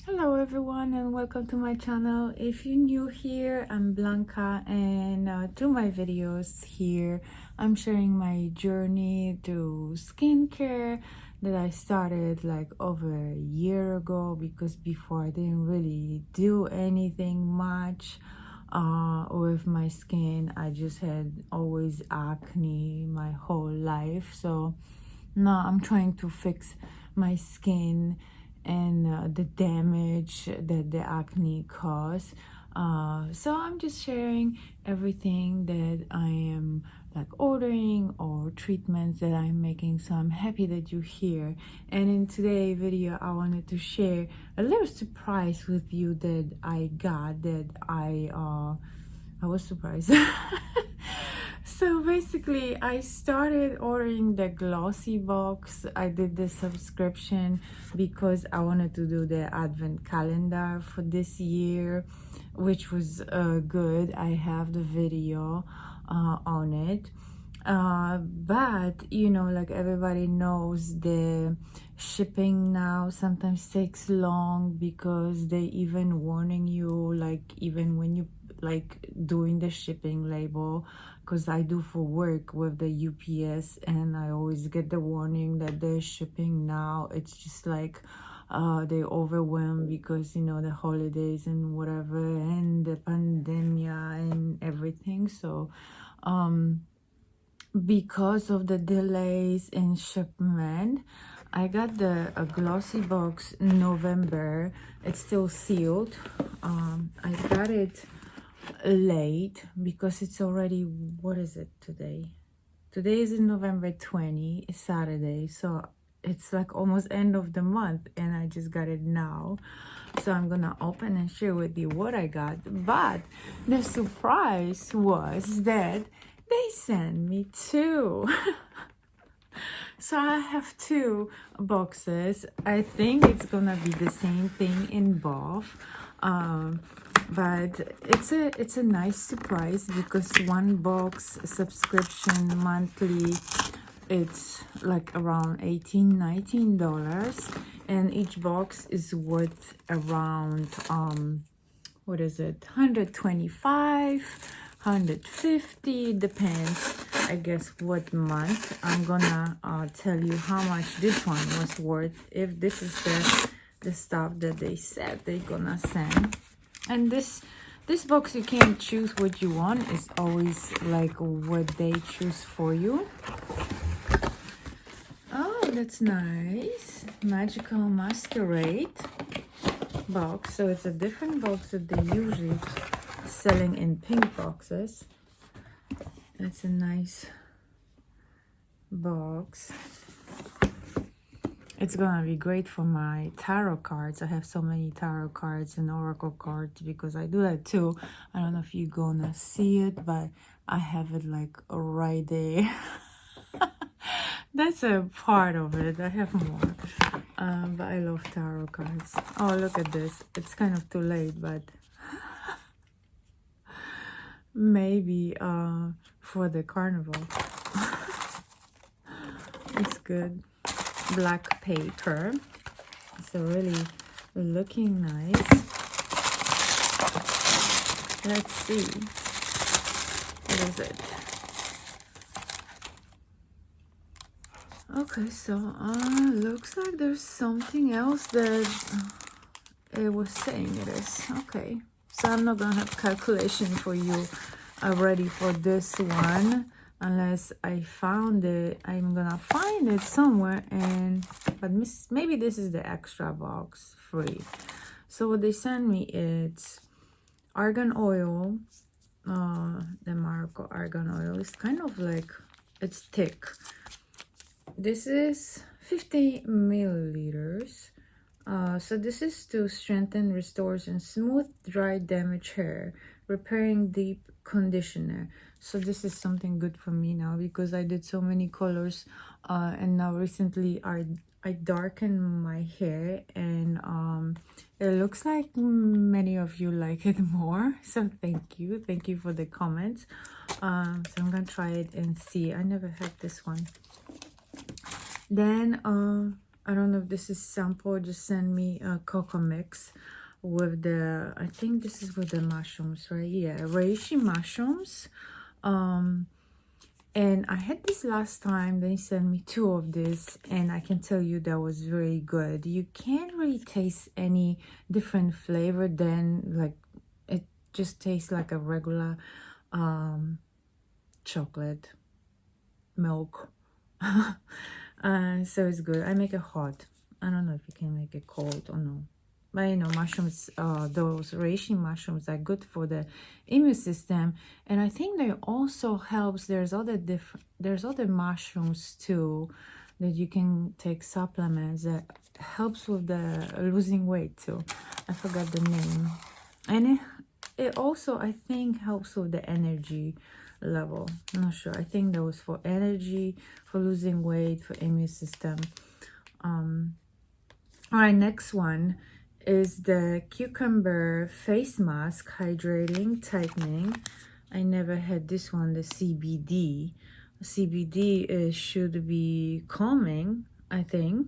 Hello everyone and welcome to my channel. If you're new here, I'm Blanca, and through my videos here I'm sharing my journey through skincare that I started like over a year ago, because before I didn't really do anything much with my skin. I just had always acne my whole life, so now I'm trying to fix my skin and the damage that the acne caused. So I'm just sharing everything that I am like ordering or treatments that I'm making. So I'm happy that you're here. And in today's video, I wanted to share a little surprise with you that I got, that I was surprised. So basically, I started ordering the Glossy Box. I did the subscription because I wanted to do the advent calendar for this year, which was good. I have the video on it. But you know, like everybody knows, the shipping now sometimes takes long, because they even warning you, like even when you like doing the shipping label, because I do for work with the UPS, and I always get the warning that they're shipping now. It's just like they overwhelmed because, you know, the holidays and whatever, and the pandemic and everything. So because of the delays in shipment, I got a Glossy Box November. It's still sealed. I got it late because it's already, what is it today? Today is November 20, it's Saturday, so it's like almost end of the month, and I just got it now. So I'm gonna open and share with you what I got. But the surprise was that they sent me two. So I have two boxes. I think it's gonna be the same thing in both. But it's a nice surprise, because one box subscription monthly, it's like around $18-19, and each box is worth around what is it, 125, 150, depends, I guess, what month. I'm gonna tell you how much this one was worth, if this is the stuff that they said they're gonna send. And this box, you can't choose what you want. It's always like what they choose for you. Oh, that's nice. Magical Masquerade box. So it's a different box that they usually selling in pink boxes. That's a nice box. It's gonna be great for my tarot cards. I have so many tarot cards and oracle cards, because I do that too. I don't know if you're gonna see it, but I have it like right there. That's a part of it. I have more. But I love tarot cards. Oh, look at this. It's kind of too late, but maybe for the carnival. It's good. Black paper. So really looking nice. Let's see. What is it? Okay, so looks like there's something else that it was saying it is. Okay, so I'm not gonna have calculation for you already for this one, unless I found it. I'm gonna find it somewhere, and but maybe this is the extra box free. So what they sent me is argan oil. The Marco argan oil is kind of like, it's thick. This is 50 milliliters. So this is to strengthen, restores, and smooth dry damaged hair, repairing deep conditioner. So this is something good for me now, because I did so many colors, and now recently I darkened my hair, and it looks like many of you like it more. So thank you for the comments. So I'm gonna try it and see. I never had this one. Then I don't know if this is sample, just send me a cocoa mix with the, I think this is with the mushrooms, right? Yeah, reishi mushrooms. And I had this last time, they sent me 2 of this, and I can tell you that was very good. You can't really taste any different flavor than, like, it just tastes like a regular chocolate milk. So it's good. I make it hot. I don't know if you can make it cold or no. But you know, mushrooms, those reishi mushrooms are good for the immune system, and I think they also helps. There's other mushrooms too that you can take supplements that helps with the losing weight too. I forgot the name, and it also, I think, helps with the energy level. I'm not sure. I think that was for energy, for losing weight, for immune system. All right, next one is the cucumber face mask, hydrating, tightening. I never had this one, the CBD. CBD should be calming, I think.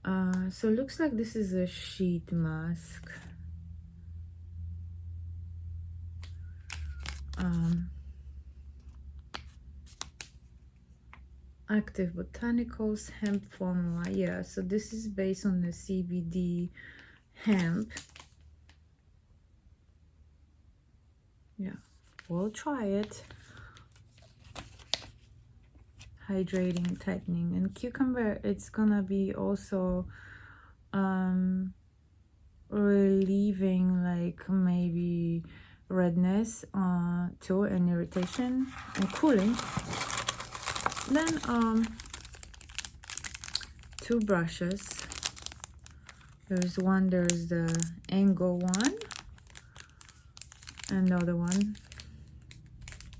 So it looks like this is a sheet mask. Active botanicals hemp formula. Yeah, so this is based on the CBD hemp. Yeah, we'll try it. Hydrating, tightening, and cucumber, it's gonna be also relieving, like, maybe redness too, and irritation, and cooling. Then 2 brushes. There's the angle one, and the other one.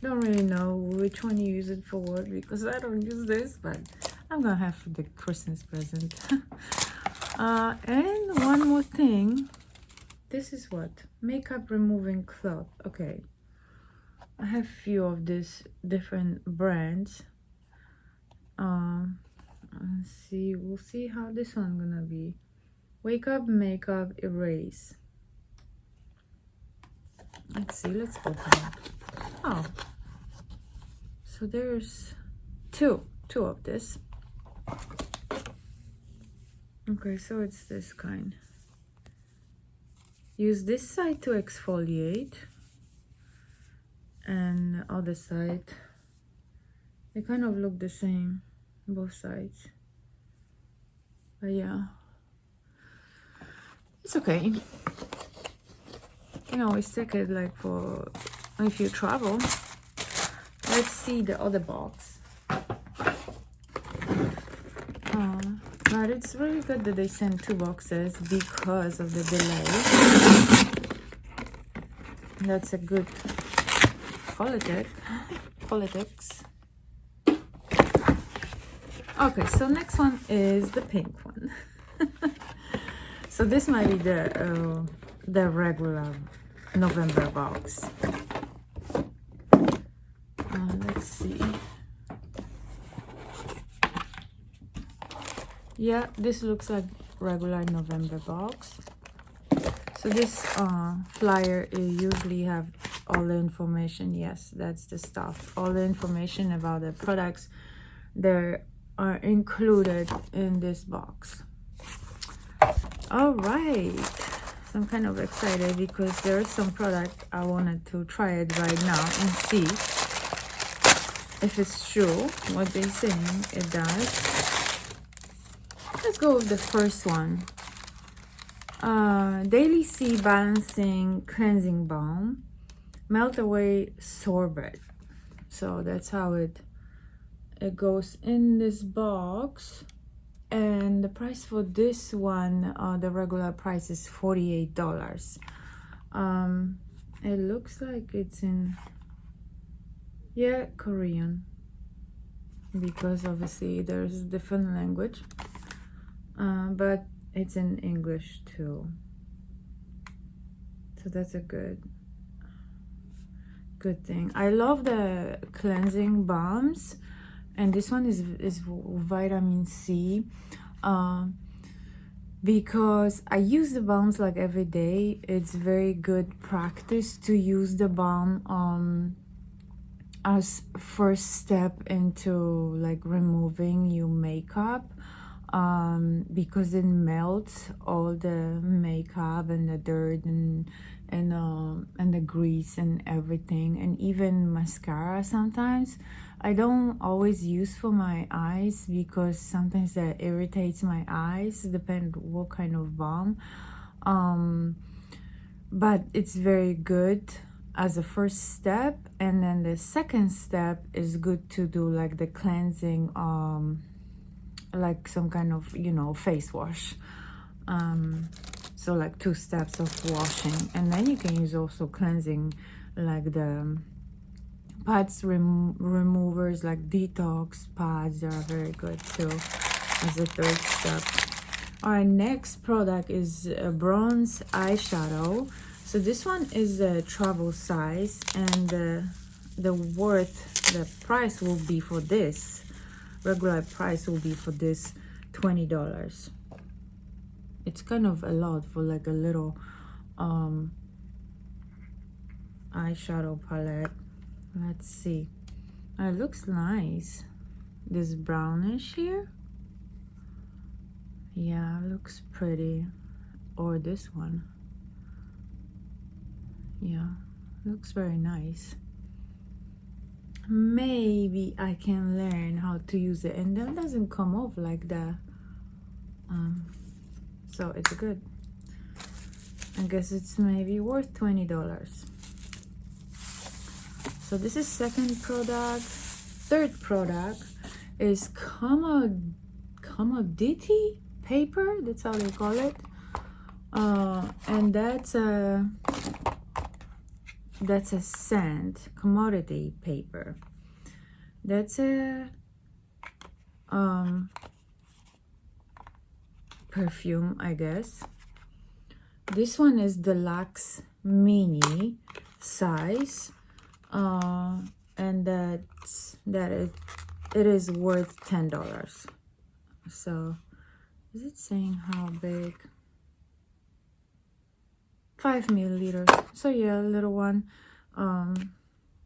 Don't really know which one you use it for what, because I don't use this, but I'm gonna have for the Christmas present. And one more thing. This is what? Makeup removing cloth. Okay. I have few of these different brands. Let's see. We'll see how this one gonna be. Wake Up Makeup Erase. Let's see. Let's open it. Oh. So there's two of this. Okay, so it's this kind. Use this side to exfoliate, and the other side, they kind of look the same, both sides. But yeah, it's okay. You can always take it, like, for if you travel. Let's see the other box. But it's really good that they sent 2 boxes because of the delay. That's a good politics. Okay, so next one is the pink one. So this might be the regular November box. Let's see. Yeah, this looks like regular November box. So this flyer usually have all the information. Yes, that's the stuff. All the information about the products that are included in this box. All right. So I'm kind of excited because there's some product I wanted to try it right now and see if it's true what they're saying it does. Let's go with the first one. Daily C Balancing Cleansing Balm. Melt Away Sorbet. So that's how it goes in this box. And the price for this one, the regular price is $48. It looks like it's in, yeah, Korean, because obviously there's a different language. But it's in English too, so that's a good thing. I love the cleansing balms, and this one is vitamin C. because I use the balms like every day. It's very good practice to use the balm as first step into like removing your makeup, because it melts all the makeup and the dirt and the grease and everything, and even mascara sometimes. I don't always use for my eyes because sometimes that irritates my eyes, depend what kind of balm. But it's very good as a first step, and then the second step is good to do like the cleansing, like some kind of, you know, face wash. So like 2 steps of washing, and then you can use also cleansing like the pads removers, like detox pads. They are very good too as a third step. Our next product is a bronze eyeshadow. So this one is a travel size, and the price will be for this, regular price will be for this $20. It's kind of a lot for like a little eyeshadow palette. Let's see. It looks nice. This brownish here. Yeah, looks pretty. Or this one. Yeah, looks very nice. Maybe I can learn how to use it, and that doesn't come off like that. So it's good. I guess it's maybe worth $20. So this is second product. Third product is commodity paper. That's how they call it. And that's a scent, commodity paper. That's a perfume, I guess. This one is deluxe mini size, and it is worth $10. So is it saying how big? 5 milliliters. So yeah, a little one.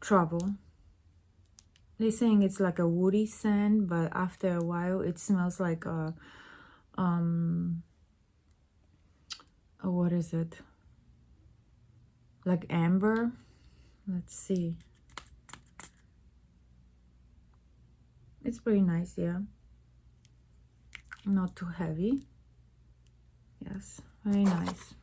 Trouble. They're saying it's like a woody scent, but after a while it smells like a what is it? Like amber. Let's see. It's pretty nice, yeah. Not too heavy. Yes, very nice.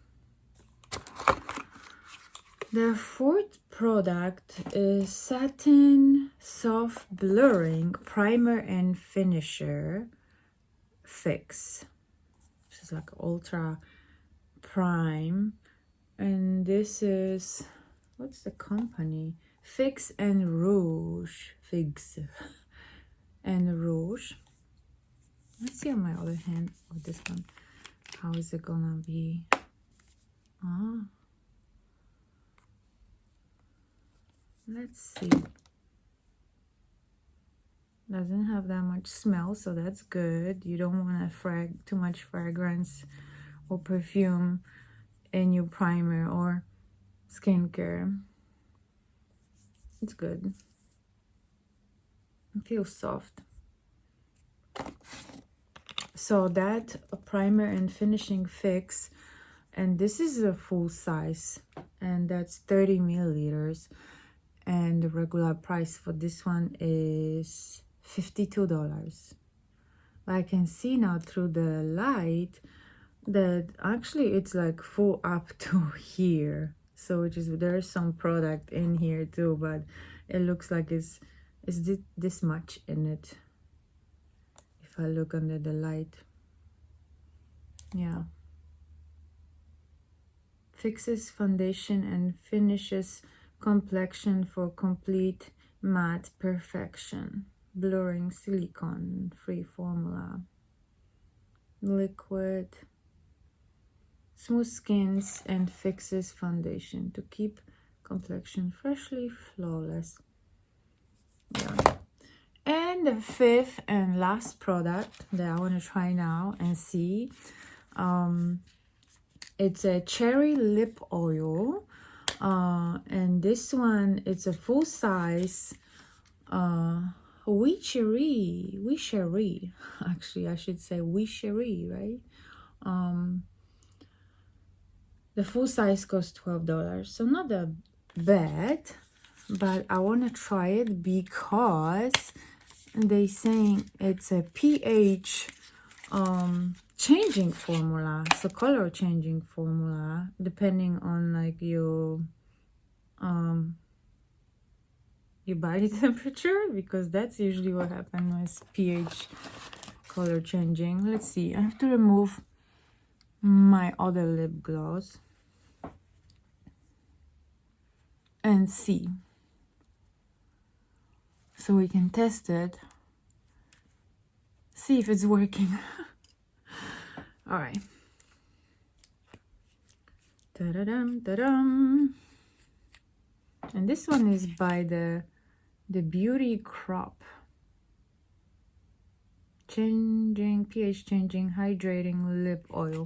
The fourth product is Satin Soft Blurring Primer and Finisher Fix. This is like Ultra Prime, and this is, what's the company? Fix and Rouge. Figs and Rouge. Let's see on my other hand with this one. How is it gonna be? Let's see. Doesn't have that much smell, so that's good. You don't want to too much fragrance or perfume in your primer or skincare. It's good. It feels soft. So that a primer and finishing fix, and this is a full size, and that's 30 milliliters, and the regular price for this one is $52. But I can see now through the light that actually it's like full up to here, so which is, there's some product in here too, but it looks like it's this much in it if I look under the light. Yeah. Fixes foundation and finishes complexion for complete matte perfection. Blurring silicone free formula. Liquid. Smooth skins and fixes foundation to keep complexion freshly flawless. Yeah. And the fifth and last product that I want to try now and see. It's a cherry lip oil. And this one, it's a full size Wishery. Actually, I should say Wishery, right? The full size costs $12, so not that bad, but I want to try it because they saying it's a pH changing formula, so color changing formula, depending on like your body temperature, because that's usually what happens with pH color changing. Let's see, I have to remove my other lip gloss and see, so we can test it, see if it's working. All right. Ta-da-dum, ta-dum. And this one is by the Beauty Crop. Changing, pH changing, hydrating lip oil.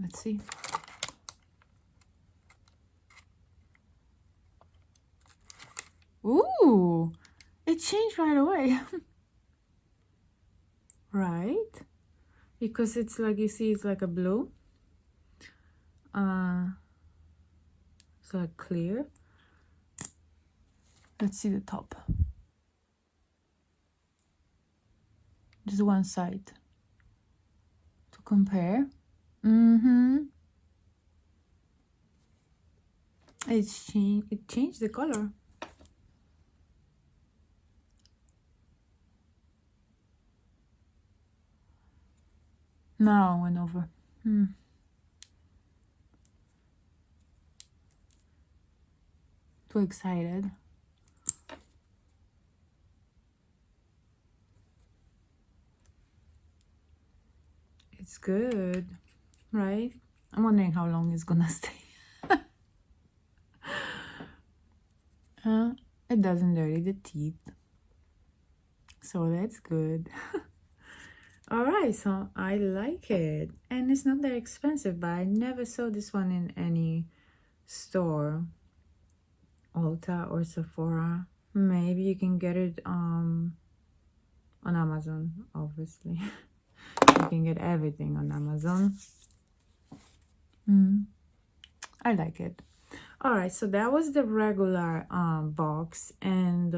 Let's see. Ooh, it changed right away. Right? Because it's like, you see, it's like a blue. It's like clear. Let's see the top. Just one side to compare. It changed the color. Now I went over. Too excited. It's good, right? I'm wondering how long it's gonna stay. It doesn't dirty the teeth, so that's good. All right, so I like it, and it's not that expensive, but I never saw this one in any store, Ulta or Sephora. Maybe you can get it on Amazon, obviously. You can get everything on Amazon. I like it. All right, so that was the regular box, and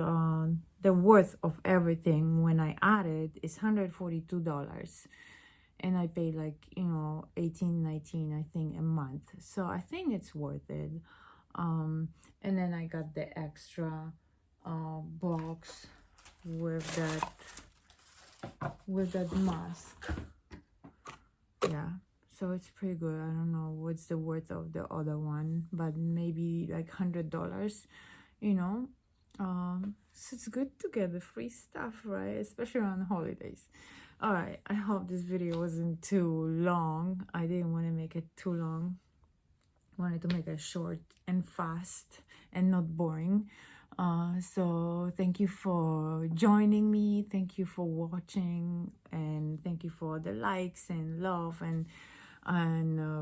the worth of everything when I added is $142, and I paid like, you know, $18, $19, I think, a month. So I think it's worth it. And then I got the extra box with that mask. Yeah, so it's pretty good. I don't know what's the worth of the other one, but maybe like $100, you know. So it's good to get the free stuff, right? Especially around the holidays. All right, I hope this video wasn't too long. I didn't want to make it too long. I wanted to make it short and fast and not boring. So thank you for joining me, thank you for watching, and thank you for the likes and love, and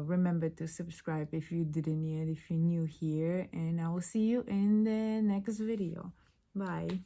remember to subscribe if you didn't yet, if you're new here, and I will see you in the next video. Bye.